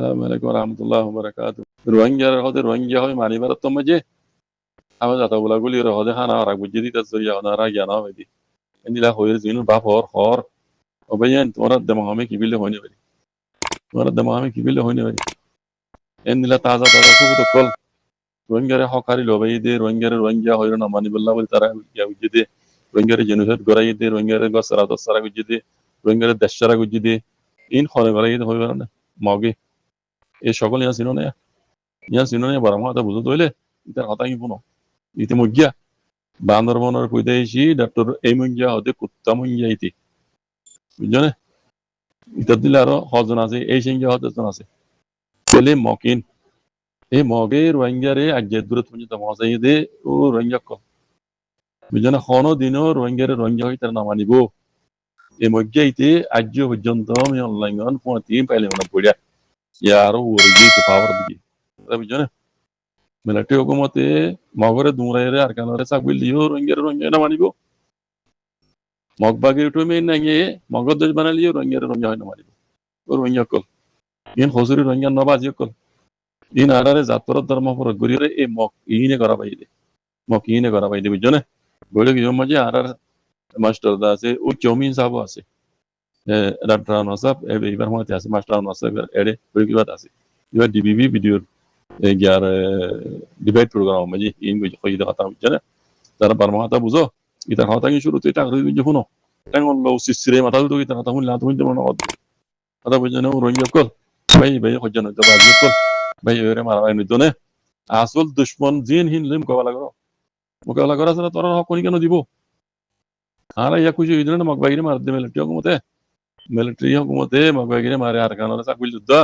السلام عليكم ورحمة الله وبركاته. روانجا هذا روانجا هاي معني برات تمجي. أما جاتا ولا قولي هذا خانا راك بجدي تزوجي أنا راك أنا بدي. إني لا خوير زينو بافور خور. وبيان تورا دماغي كبير هوني بدي. تورا دماغي كبير هوني بدي. إني لا تازا سوف تقول. روانجا حكاري لو بيدي روانجا هاي رنا معني بالله بالترى يا وجدي. روانجا جنوسات غراي دي روانجا غسرة تصرا وجدي. روانجا دشرا وجدي. إن خانة غراي ده هاي رنا ماغي. إيه شغل يا سينو نه. يا سينو نه برام هذا بزود وله. إنت هاتاي بونو. إنت مجيا. باندر بونور كويدايشي دكتور إيمونجا هذا كتامونجا إتي. بجانه. إنت دلارو خازناسي إيشينجا هذا زناسي. كله ماكين. إيه ماغي روانجا ري أجد دورت مني تماسي ده و روانجا كو. بجانه خانو دينو روانجا هاي ترى ناماني بو. إيه مجيا إتي أجيو بجندام يا لينغان فون تيم پهلے منا بوليا. यारो वर्गी के पावर दी तब जो ना मिलिट्री हुकूमत मगरे दूर है अरकान रे सब लियो रंगे ना मानिबो मगबागे तो में नहीं मगद बना लियो रंगे ना मानिबो और रंगे कल इन खोसरी रंगे ना बाजी कल इन आरारे जातर धर्म पर गुरिरे ए मग इने करा भाई दे जो ना बोले कि जो मजे आरार मास्टर दासे ओ चौमीन साहब आसे राट्रान साहब ए इबार मते आसे मास्टर साहब एडे बोले की बात आसे इबार डीबीबी वीडियो यार डिबेट प्रोग्राम में जी इन को कोई दाता जने तारा बर्माता बुझो इता खाता की शुरू तो इता कर जो हुनो तंग लो सिसरे माता तो इता खाता हुन ला तो जमन आता बुझने रोंगे को भाई खजन तो बाजी को भाई एरे मारा भाई निदने আসল दुश्मन जिन हिन लिम मुकाबला करा सर तोरा कोनी केन दिबो आरा या कुछ इदने मगबागिरे मार दे मिलिट्री हुकूमते मगबागिरे मारे आरकान सा कुछ जुद्दा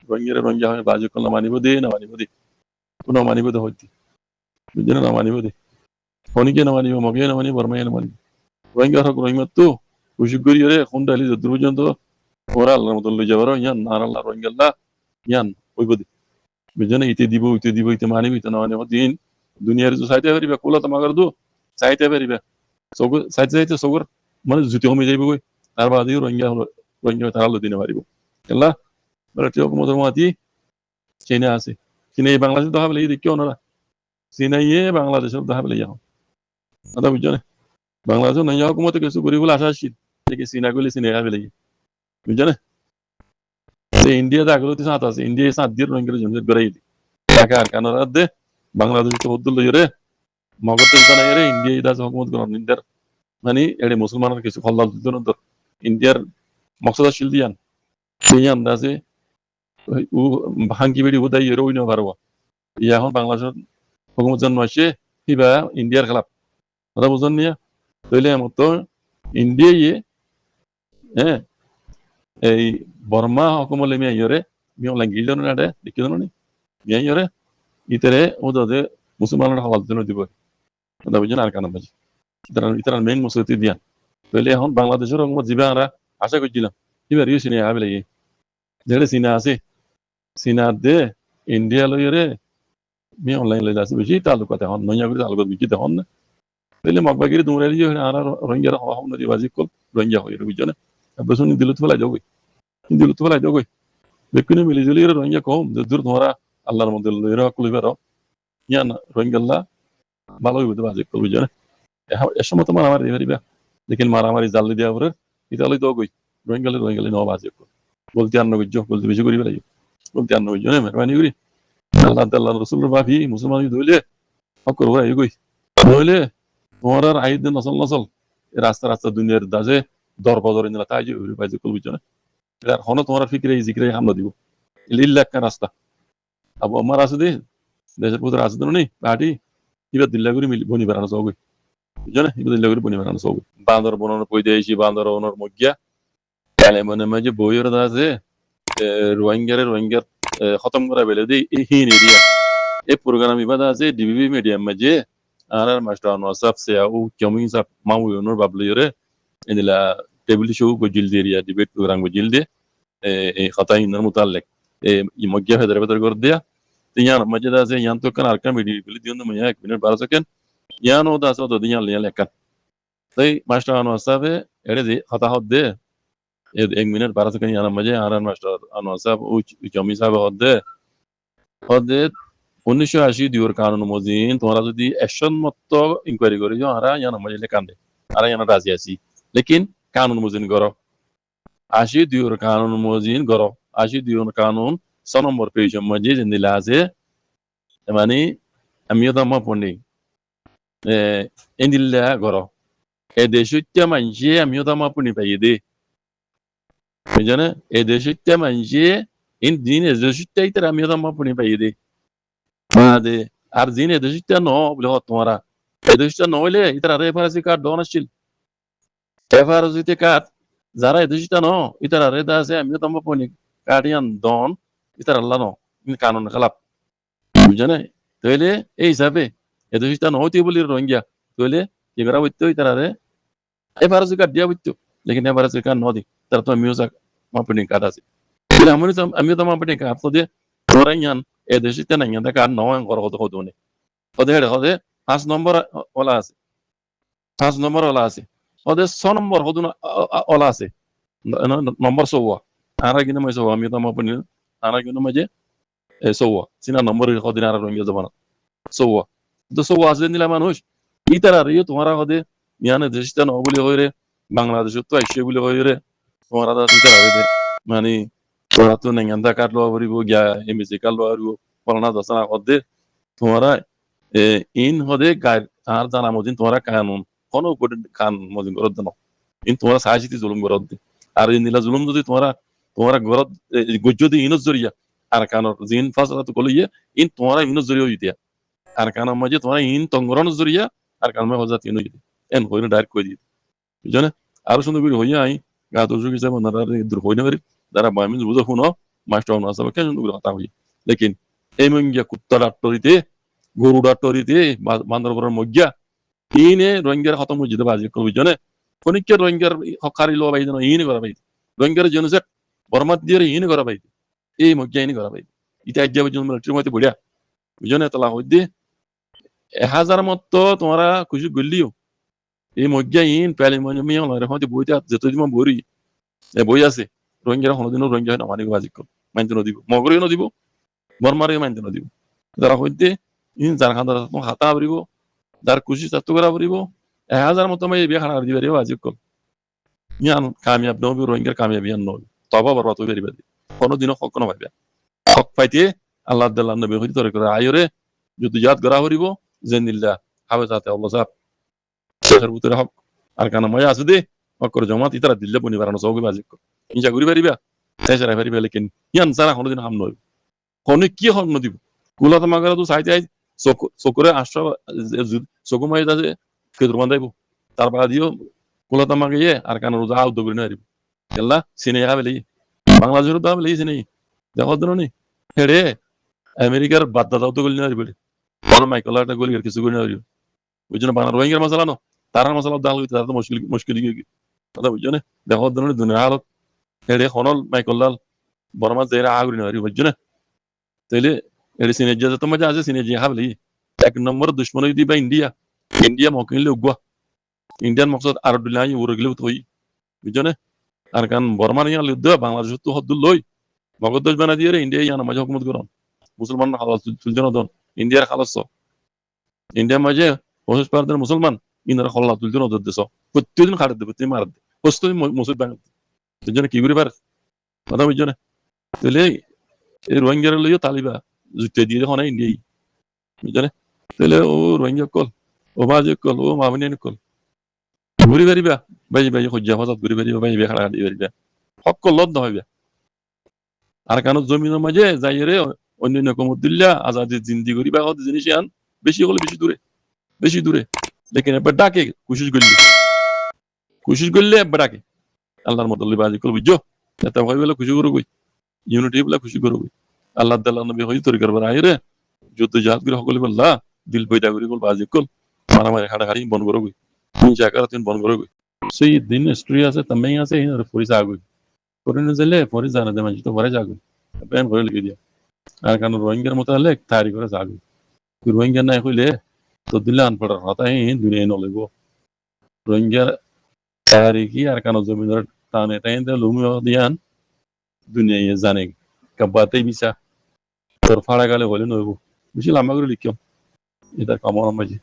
रंगे हमें बाजू को ना मानिबो दे पुनः मानिबो दे होती बिजने ना मानिबो दे होनी के ना मानिबो मगे ना मानिबो बर्मा ना मानिबो रंगे हक रंगे तो कुछ गुरी रे खुंडाली दुरुजन तो ओरा अल्लाह मतलब जबरो यान नारा अल्लाह रंगे अल्लाह यान ओइबो दे बिजने इते दिबो इते मानिबो इते ना मानिबो दिन दुनिया रे सोसाइटी बेरिबा कोला त मगर दो साइते बेरिबा सोगो साइते सोगर माने जुते होमे जाइबो कोई तार बाद रंगे तारालो दिने मारिबो अल्लाह मिलिट्री हुकूमत माती चीना আছে चीना बांग्लादेश तो हाबले देखियो ना चीना ये बांग्लादेश तो हाबले याओ आता बुझने बांग्लादेश नहीं हुकूमत के सु गरीब आशा शी लेकिन चीना को ले चीना हाबले बुझने से इंडिया दा गलो तिसा आता से इंडिया सा दिर रंगे जमजे गराई ढाका कानरा दे बांग्लादेश तो होदल यरे मगर तो तना यरे इंडिया दा हुकूमत करो निंदर मानी एडे मुसलमान के सु खल्ला तो इंडिया मकसद शिल दियान सियान दासे उ भांगी बेडी उदाय यरो बारवा या हन बांग्लादेश हुकूमत जन मासे हिबा इंडिया खलाफ अदा बुझन निया तइले मतो इंडिया ये এই বর্মা হকুমলে মিয়া ইয়রে মিয়া লাঙ্গিল না দে দেখিও নি মিয়া ইয়রে ইতরে ওদে মুসলমানরা হালাত জন্য দিব আদা বুঝন আর কানা বাজি ইতরা মেইন মুসলতি দিয়ান তইলে এখন বাংলাদেশের হকুমত জিবারা আশা করছিলাম হিবা রিও সিনে আবেলে যেড়ে সিনা আছে সিনা দে ইন্ডিয়া লইরে মি অনলাইন লই যাচ্ছে বেশি তালুকাতে হন নয়া করে তালুকাত বিকিতে হন তাইলে মগবাগিরি দুমরালি যে আর রঙ্গিয়া হওয়া নদী বাজি কল রঙ্গিয়া হই বুঝনে বসুনি দিলত ফলাই যাগই বেকুনে মিলি জলি রঙ্গিয়া কম যে দূর ধরা আল্লাহর মধ্যে লইরা কলিবার ইয়ান রঙ্গিয়াল্লাহ ভালো হইবে বাজি কল বুঝনে এসমত আমার এবারিবা লেকিন মারামারি জাল্লি দিয়া পরে ইতালি দগই রঙ্গিয়ালে ন বাজি কল বলতে আর নগজ্জ বলতে বেশি করিবে লাগে বলতে আর নগজ্জ না মেহরবানি করি আল্লাহ তাআলা রাসূলুর বাফি মুসলমান দইলে হকর ওরা এগোই দইলে তোমার আইদ নসল রাস্তা দুনিয়ার দাজে দরবাজরে নিলা তাই যে ওই বাজে কল বুঝছো না এর হনো তোমার ফিকরে জিকরে হামলা দিব লিল্লাহ কা রাস্তা আবু আমার আছে দে দেশের পুত্র আছে তো নেই পার্টি ইবা দিল্লা করে মিলি বনি বানানো সবই বুঝছো না ইবা দিল্লা করে বনি বানানো সবই বান্দর বনানো কই দেইছি বান্দর ওনর মগিয়া কালে মনে মাঝে বইয়ের দাজে রোহিঙ্গার খতম করা বেলে দে হিন এরিয়া এই প্রোগ্রাম ইবাদা আছে ডিবিবি মিডিয়াম মাঝে আর মাস্টার নসাব সে ও কেমিং সাব মামু ওনর বাবলিয়রে এদিলা টেবিল শো গো জিলদি এরিয়া ডিবেট প্রোগ্রাম গো জিলদি خطاين المتعلق يمجه هذا الربط الجردية تيان مجد هذا يان تو كان أركان بدي بلي ديون ما ياك بين البارس كان يان هو ده سو دنيا اللي لكان طيب ماشتى أنا أصابه إيه خطأ هاد এক মিনিট 12 সেকেন্ড ইয়ানা মাঝে আরান মাস্টার আনোয়ার সাহেব জমি সাহেব হদে 1980 দিওর কানুন মজিন তোমরা যদি অ্যাকশন মত ইনকোয়ারি করি যে আরা ইয়ানা মাঝে কান্দে আরা ইয়ানা রাজি আছি লেকিন কানুন মজিন করো 80 দিওর কানুন মজিন করো 80 দিওর কানুন 6 নম্বর পেজ মাঝে জিন্দিলা আছে মানে আমিও তো আমার পড়ি এন্দিল্লা করো এ দেশিত্যা মানছে আমিও তো আমার পড়ি পাই দে বুঝছেন এ দেশিত্যা মানছে ইন দিন এ দেশিত্যা ইতার আমিও তো আমার পড়ি পাই দে বাদে আর দিন এ দেশিত্যা ন বলে তোমরা এ দেশিত্যা ন হইলে ইতার আরে এফআরসি কার্ড দন আসছিল এফআরসিতে কার্ড যারা এ দেশিত্যা ন ইতার আরে দা আছে আমিও তো আমার পড়ি কার্ডিয়ান দন ইতার আল্লাহ ন কানুন খেলাপ বুঝছেন তাইলে এই হিসাবে এ দেশিত্যা ন হইতে বলি রোহিঙ্গা তাইলে কি করা হইতো ইতার আরে এফআরসি কার্ড দিয়া হইতো লেকিন এফআরসি কার্ড ন দি তারা তো আমিও মাপনি কার্ড আছে বলে আমিও তো মাপনি কার্ড তো দিয়ে তোরা ইয়ান এ দেশিত্যা না ইয়ান কার্ড ন করা হতো হতো নে হদে 5 নম্বর ওলা আছে 5 নম্বর ওলা আছে হদে 6 নম্বর হদুন ওলা আছে নম্বর 16 আরা কিনা মাই 16 আমি তো মাপনি আরা কিনা মাঝে 16 সিনা নম্বর হদিন আরা রঙিয়া জবানা 16 তো 16 আছে নিলা মানুষ ইতারা রে তোমারা হদে ইয়ানে দেশিত্যা ন বলি হইরে বাংলাদেশ তো আইসে বলি হইরে তোমারা তো ইতারা রে মানে তোরা তো নেঙ্গান্দা কার্ড লওয়া পারিব গিয়া এমএসি কার্ড লওয়া পারিব ফলনা দশনা হদে তোমরা ইন হদে গাইড আর জানা মজিন তোমরা কানুন কোনো উপরে কান মজিন করত দেন ইন তোমরা সাহায্যতি জুলুম করত দে আর ইন নিলা জুলুম যদি তোমরা গরত গজ্জদি ইনস জরিয়া আর কানর জিন ফাসলা তো কলিয়ে ইন তোমরা ইনস জরিয়া হইতিয়া আর কানর মাঝে তোমরা ইন তঙ্গরন জরিয়া আর কানমে হজাত ইন হইতে এন হইনো ডাইরেক্ট কই দিতে বুঝছেন আর সুন্দর করে হইয়া আই গা তো জুকি যাব না দূর হইনা পারি যারা বামিন বুঝো শুনো মাস্টার না সব কেন সুন্দর কথা হই লেকিন এই মঙ্গিয়া কুত্তা ডাক্তরিতে গরু ডাক্তরিতে বান্দরবনের মজ্ঞা ইনে রোহিঙ্গার খতম হয়ে যেতে বাজি বুঝছেন খনিকের রোহিঙ্গার হকারি লো বাইদ ইনে করা বাইদ রোহিঙ্গার জনসেট বর্মাত দিয়ে ইনে করা বাইদ এই মজ্ঞা ইনে করা বাইদ ইটা আজ্ঞা পর্যন্ত মিলিটারি মধ্যে বড়িয়া বুঝছেন তালা হইতে 1000 মত তোমরা খুশি গলিও এই মজ্ঞা ইন পেলে মানে মিয়া লয় রেখতে বইতে যতদিন বড়ি এ বই আছে রোহিঙ্গার কোনদিনও রোহিঙ্গা না মানে বাজি মানতে নদিব মগরিও নদিব বর্মারে মানতে নদিব যারা হইতে ইন যার খান্দার হাতা আবরিব যার খুশি চাতু করা আবরিব 1000 মত মাই বিয়া খানা দিবে রে বাজি ইয়ান কামিয়াব নবি রোহিঙ্গার কামিয়াব ইয়ান নবি তবা বরবাদ হইবে রিবে কোনদিনও হক না পাইবে হক পাইতে আল্লাহ তাআলা নবী হইতে তরে করে আয়রে যদি ইয়াদ করা হরিব জেনিল্লাহ হবে যাতে আল্লাহ সাহেব শেখের ভিতরে হক আর কানা মজা আছে দে হকর জমাত ইতারা দিল্লে বনি বারানো সৌগে বাজি ইনজা ঘুরি পারিবা চেষ্টা পারিবা লেকিন ইয়ান সারা কোনদিন হাম নয় কোন কি হক নদিব কুলাত মাগারা তো চাইতে চকুরে আশ্র চকু মাই যাচ্ছে কেদুর বান্ধাইব তার বাদিও কুলাত মাগে আর কানা রোজা উদ্যোগ করে নারিব এল্লা সিনে বেলি বাংলাদেশের দাম বেলি সিনে দেখো দিন হেড়ে আমেরিকার বাদদাদাও তো গলি নারিব বড় মাইকেল একটা গলি কিছু করে নারিব বুঝছো বাংলা রোহিঙ্গার মশলা ন তারা মশলা দাল হইতে তারা তো মুশকিল কথা বুঝছো না দেখো দিন দুনিয়া হালত হেড়ে হনল মাইকেল লাল বড় মাছ দেয় আগুরি নারিব বুঝছো না তাইলে এটি সিনেজিয়া যত মজা আছে সিনেজিয়া হাবলি 1 নম্বর দুশ্মন দিবা ইন্ডিয়া মকিলে উগুয়া ইন্ডিয়ান মকসদ আর দুলাই উড়ে গেলে তো বুঝছো না আর কারণ বর্মার ইয়া যুদ্ধ বাংলাদেশ তো হদ্দুল লই মগদ্দশ বানা দিয়ে ইন্ডিয়া ইয়া মাঝে হুকুমত করন মুসলমান খালাস তুলজন দন ইন্ডিয়ার খালাস ইন্ডিয়া মাঝে 25% মুসলমান ইনারা খল্লা তুলজন দেশ প্রত্যেকদিন খাড়ে দেবে তুমি মার প্রত্যেকদিন মুসলিম বাঙালি বুঝছো কি করে পার কথা বুঝছো না তাহলে এই রোহিঙ্গার লইও তালিবা যুদ্ধ দিয়ে দেখো না ইন্ডিয়াই বুঝছো না তাহলে ও রোহিঙ্গা কল ও বাজে কল ও মামনি কল ঘুরি পারিবা বাই সজ্জা হঠাৎ ঘুরি পারিবা বাই খাড়া দিয়ে পারিবা সকল লব্ধ হইবা আর কেন জমিনের মাঝে যাই রে অন্যান্য কমতুল্লা আজাদি জিন্দি করিবা হত জিনিস আন বেশি হলে বেশি দূরে লেকিন এবার ডাকে কোশিশ করলে এবার ডাকে আল্লাহর মতো বাজি কল বুঝছো এত ভয় বলে খুশি করো কই ইউনিটি বলে খুশি করো কই আল্লাহ তাআলা নবী হই তরি করবার আইরে যুদ্ধ জাহাদ করে সকলে বললা দিল পয়দা করি কল বাজি কল মারামারি হাড়াহাড়ি বন করো কই তিন জায়গা তিন বন করো কই সেই দিন স্টোরি আছে তামেই আছে এর পরিচয় আগই করে নিলে পরে জানা দে মানুষ তো পরে যাগো প্যান করে লিখে দিয়া আর কারণ রোহিঙ্গার মতো হলে তারি করে যাগো রোহিঙ্গা নাই হইলে তো দিলে আনপড়ার কথা দুনিয়ায় নলেব রোহিঙ্গার তারি কি আর কারণ জমিদার tane tayenda lumio dian dunia ye জানে kabate bisa তোর ফাড়া গেলে বলে নইব বেশি লম্বা করে লিখিও এটা কামড় মাঝে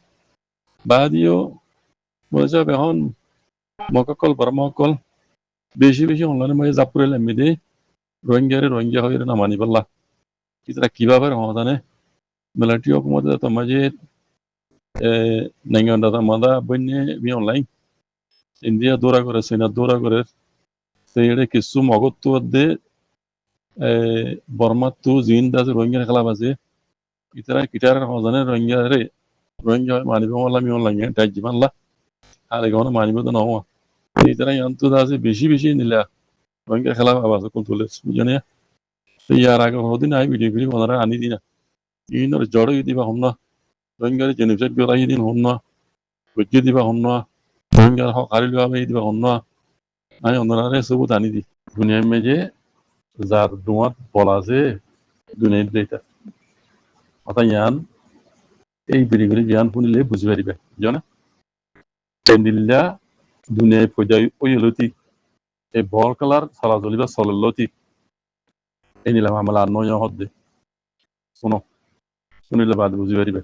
বাদিও বলেছে এখন মককল পরমকল বেশি বেশি অনলাইনে মাঝে জাপুরে লাম্বি দে রোহিঙ্গা হয়ে না মানি পাল্লা এটা কিভাবে রমাদানে মিলিটারি হুকুমতে তো মাঝে নাইগান দাদা মাদা বন্যে বি অনলাইন ইন্ডিয়া দৌড়া করে চীনা দৌড়া করে সেইড়ে কিছু মগত দে বর্মা তো জিন দাসে রোহিঙ্গা খেলা বাজে ইতারা কিটার রমাদানে রোহিঙ্গা মানিব মাল্লা মি অনলাইন ডাই জিমাল্লা আর এখানে মানিব তো নও ইতারা ইয়ান্তু দাসে বেশি বেশি নিলা রোহিঙ্গা খেলা বাজে কোন তুলে বুঝনে ইয়ার আগে হদিন আই ভিডিও ওনারা আনি দিনা ইনর জড় দিবা হন না রোহিঙ্গার জেনোসাইড গলাই দিন হন না বুঝে দিবা হন না রোহিঙ্গার হক হারিল দিবা হন না আমি ওনারা সবুত আনি দি দুনিয়ার মেজে যার দুমাত বলা আছে দুনিয়ার দেইতা অর্থাৎ ইয়ান এই বিড়িগুলি জ্ঞান শুনিলে বুঝি পারিবে জানা তেন্দিল্লা দুনিয়ায় পর্যায় ওই হলতি এই বল খেলার চলাচলি বা চললতি এই নিলাম আমলা নয় হদ্দে শুনো শুনিলে বাদ বুঝি পারিবে